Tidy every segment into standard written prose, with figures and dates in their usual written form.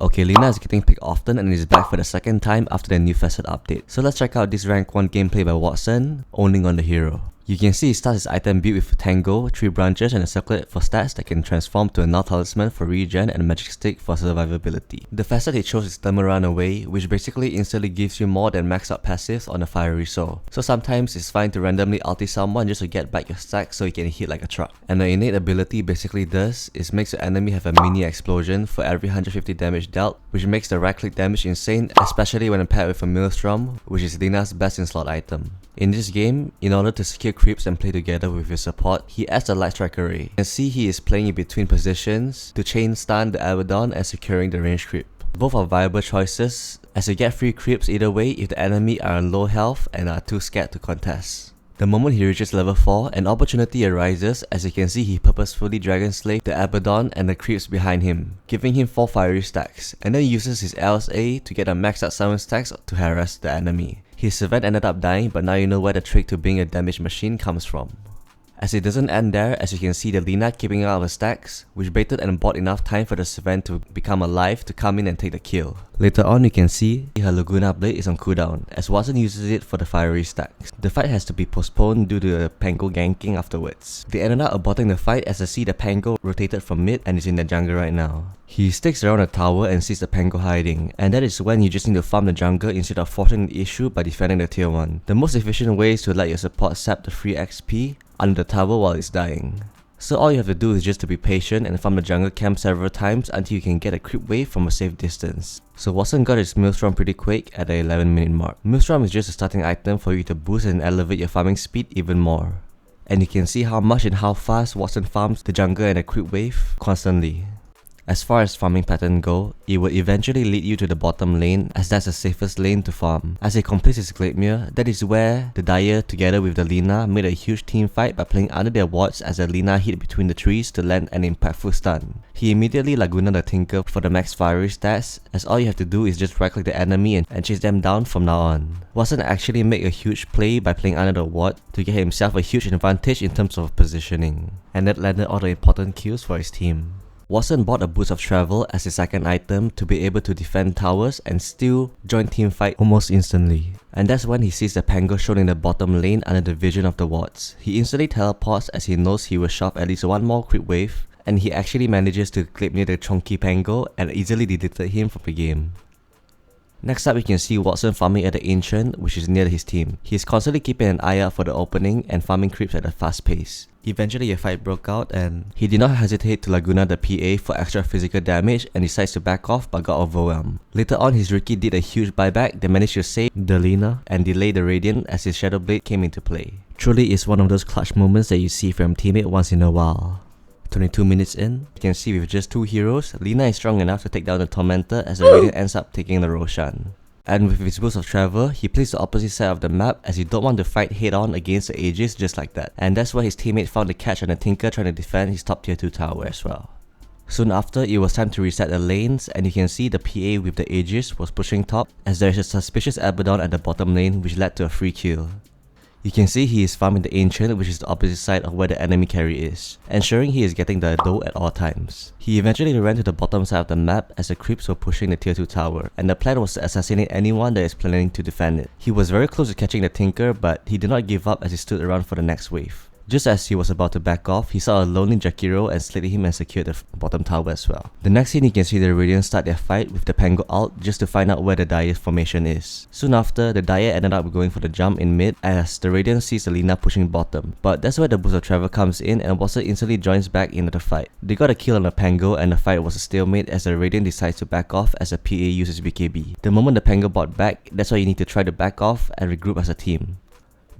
Okay, Lina is getting picked often and is back for the second time after the new facet update. So let's check out this rank 1 gameplay by Watson, owning on the hero. You can see he starts his item build with Tango, 3 branches and a circlet for stats that can transform to a null talisman for regen and a magic stick for survivability. The facet he chose is Thermal Runaway, which basically instantly gives you more than maxed out passives on a fiery soul. So sometimes it's fine to randomly ulti someone just to get back your stack so you can hit like a truck. And the innate ability basically does is makes your enemy have a mini explosion for every 150 damage dealt, which makes the right click damage insane, especially when paired with a Maelstrom, which is Lina's best in slot item. In this game, in order to secure creeps and play together with your support, he adds the Light Strike Array. You can see he is playing in between positions to chain stun the Abaddon and securing the range creep. Both are viable choices, as you get free creeps either way if the enemy are on low health and are too scared to contest. The moment he reaches level 4, an opportunity arises. As you can see, he purposefully Dragon Slave the Abaddon and the creeps behind him, giving him 4 fiery stacks, and then uses his LSA to get a maxed out 7 stacks to harass the enemy. His servant ended up dying, but now you know where the trick to being a damage machine comes from. As it doesn't end there, as you can see the Lina keeping out of her stacks, which baited and bought enough time for the servant to become alive to come in and take the kill. Later on you can see her Laguna Blade is on cooldown, as Watson uses it for the fiery stacks. The fight has to be postponed due to the Pango ganking afterwards. They ended up aborting the fight as I see the Pango rotated from mid and is in the jungle right now. He sticks around the tower and sees the Pango hiding, and that is when you just need to farm the jungle instead of forcing the issue by defending the tier 1. The most efficient way is to let your support sap the free XP under the tower while it's dying. So all you have to do is just to be patient and farm the jungle camp several times until you can get a creep wave from a safe distance. So Watson got his Maelstrom pretty quick at the 11-minute mark. Maelstrom is just a starting item for you to boost and elevate your farming speed even more. And you can see how much and how fast Watson farms the jungle and the creep wave constantly. As far as farming pattern go, it will eventually lead you to the bottom lane, as that's the safest lane to farm. As he completes his Glademir, that is where the Dire together with the Lina made a huge team fight by playing under their wards as the Lina hit between the trees to land an impactful stun. He immediately Laguna the Tinker for the max fiery stats, as all you have to do is just right click the enemy and chase them down from now on. Watson actually made a huge play by playing under the ward to get himself a huge advantage in terms of positioning, and that landed all the important kills for his team. Watson bought a Boost of Travel as his second item to be able to defend towers and still join teamfight almost instantly. And that's when he sees the Pango shown in the bottom lane under the vision of the wards. He instantly teleports as he knows he will shove at least one more creep wave, and he actually manages to clip near the chunky Pango and easily deleted him from the game. Next up, you can see Watson farming at the Ancient, which is near his team. He is constantly keeping an eye out for the opening and farming creeps at a fast pace. Eventually a fight broke out and he did not hesitate to Laguna the PA for extra physical damage and decides to back off but got overwhelmed. Later on, his Riki did a huge buyback that managed to save the Lina and delay the Radiant as his Shadow Blade came into play. Truly is one of those clutch moments that you see from teammate once in a while. 22 minutes in, you can see with just 2 heroes, Lina is strong enough to take down the Tormentor as the Radiant ends up taking the Roshan. And with his Boost of Travel, he plays the opposite side of the map as he don't want to fight head on against the Aegis just like that. And that's where his teammate found the catch on the Tinker trying to defend his top tier 2 tower as well. Soon after, it was time to reset the lanes, and you can see the PA with the Aegis was pushing top as there is a suspicious Abaddon at the bottom lane which led to a free kill. You can see he is farming the Ancient, which is the opposite side of where the enemy carry is, ensuring he is getting the dough at all times. He eventually ran to the bottom side of the map as the creeps were pushing the tier 2 tower, and the plan was to assassinate anyone that is planning to defend it. He was very close to catching the Tinker, but he did not give up as he stood around for the next wave. Just as he was about to back off, he saw a lonely Jakiro and slayed him and secured the bottom tower as well. The next scene, you can see the Radiant start their fight with the Pango ult just to find out where the Dire's formation is. Soon after, the Dire ended up going for the jump in mid as the Radiant sees the Lina pushing bottom. But that's where the Boost of Travel comes in and Watson instantly joins back into the fight. They got a kill on the Pango and the fight was a stalemate as the Radiant decides to back off as the PA uses BKB. The moment the Pango bought back, that's why you need to try to back off and regroup as a team.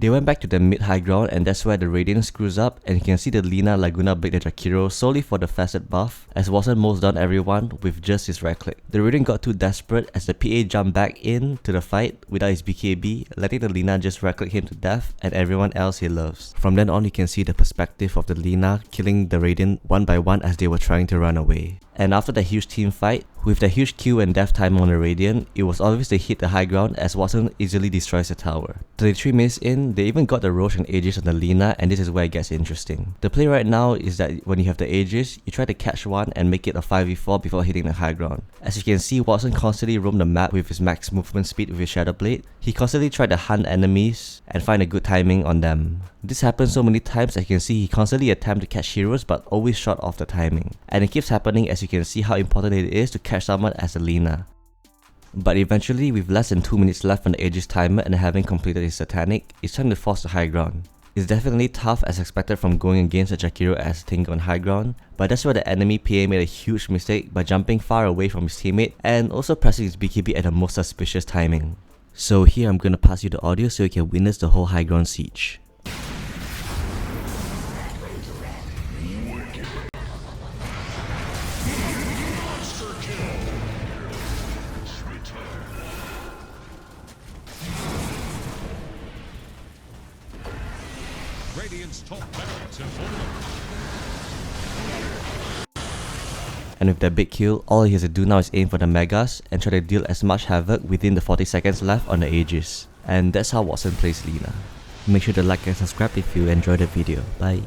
They went back to the mid-high ground and that's where the Radiant screws up and you can see the Lina Laguna Blade the Jakiro solely for the facet buff as Watson mows down everyone with just his right click. The Radiant got too desperate as the PA jumped back in to the fight without his BKB, letting the Lina just right click him to death and everyone else he loves. From then on, you can see the perspective of the Lina killing the Radiant one by one as they were trying to run away. and after the huge team fight, with the huge Q and death timer on the Radiant, it was obvious they hit the high ground as Watson easily destroys the tower. 33 minutes in, they even got the Roche and Aegis on the Lina, and this is where it gets interesting. The play right now is that when you have the Aegis, you try to catch one and make it a 5v4 before hitting the high ground. As you can see, Watson constantly roamed the map with his max movement speed with his Shadow Blade. He constantly tried to hunt enemies and find a good timing on them. This happens so many times as you can see he constantly attempts to catch heroes but always short off the timing. And it keeps happening as you can see how important it is to catch someone as a Lina. But eventually, with less than 2 minutes left on the Aegis timer and having completed his Satanic, it's time to force the high ground. It's definitely tough as expected from going against a Jakiro as Ting on high ground, but that's where the enemy PA made a huge mistake by jumping far away from his teammate and also pressing his BKB at the most suspicious timing. So here I'm gonna pass you the audio so you can witness the whole high ground siege. And with that big kill, all he has to do now is aim for the Megas and try to deal as much havoc within the 40 seconds left on the Aegis. And that's how Watson plays Lina. Make sure to like and subscribe if you enjoyed the video. Bye.